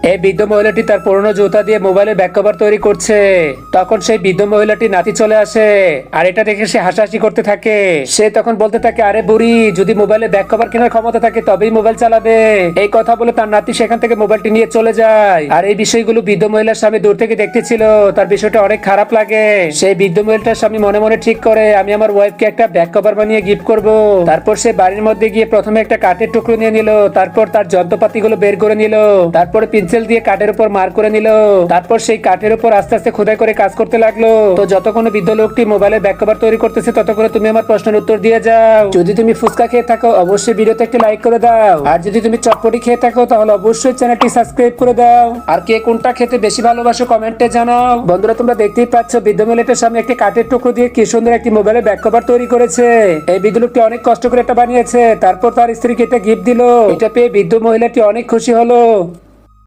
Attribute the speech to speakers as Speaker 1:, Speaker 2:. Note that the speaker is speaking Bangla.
Speaker 1: এই বৃদ্ধ মহিলাটি তার পুরনো জুতা দিয়ে মোবাইলের ব্যাক কভার তৈরি করছে। তখন সেই বৃদ্ধ মহিলাটি নাতি চলে আসে, আর এটা দেখে সে হাসাহাসি করতে থাকে। সে তখন বলতে থাকে, আরে বুড়ি, যদি মোবাইলের ব্যাক কভার কেনার ক্ষমতা থাকে তবেই মোবাইল চালাবে। এই কথা বলে তার নাতি সেখান থেকে মোবাইলটি নিয়ে চলে যায়। আর এই বিষয়গুলো বৃদ্ধ মহিলার স্বামী দূর থেকে দেখতেছিল। তার বিষয়টা অনেক খারাপ লাগে। সেই বৃদ্ধ মহিলাটার স্বামী মনে মনে ঠিক করে, আমি আমার ওয়াইফকে একটা ব্যাক কভার বানিয়ে গিফট করব। তারপর সে বাড়ির মধ্যে গিয়ে প্রথমে একটা কাঠের টুকরো নিয়ে নিল, তারপর তার যন্ত্রপাতিগুলো বের করে নিল, তারপরে পেন্সিল দিয়ে কাঠের উপর মার্ক করে নিল। তারপর সেই কাঠের উপর আস্তে আস্তে খোদাই করে কাজ করতে লাগলো। তো যতক্ষণ বৃদ্ধ লোকটি মোবাইলের ব্যাক কভার তৈরি করতেছে ততক্ষণ তুমি আমার প্রশ্নের উত্তর দিয়ে যাও। যদি তুমি ফুচকা খেয়ে থাকো অবশ্যই ভিডিওতে একটা লাইক করে দাও, আর যদি তুমি চটপটি খেয়ে থাকো তাহলে অবশ্যই চ্যানেলটি সাবস্ক্রাইব করে দাও। আর কে কোনটা খেতে বেশি ভালোবাসো কমেন্টে জানাও। বন্ধুরা, তোমরা দেখতেই পাচ্ছ বৃদ্ধ মহিলাটার সামনে একটি কাঠের টুকরো দিয়ে কি সুন্দর একটি মোবাইলের ব্যাক কভার তৈরি করেছে। এই বৃদ্ধ লোকটি অনেক কষ্ট করে এটা বানিয়েছে, তারপর তার স্ত্রীকে এটা গিফট দিল। এটা পেয়ে বৃদ্ধ মহিলাটি অনেক খুশি হলো।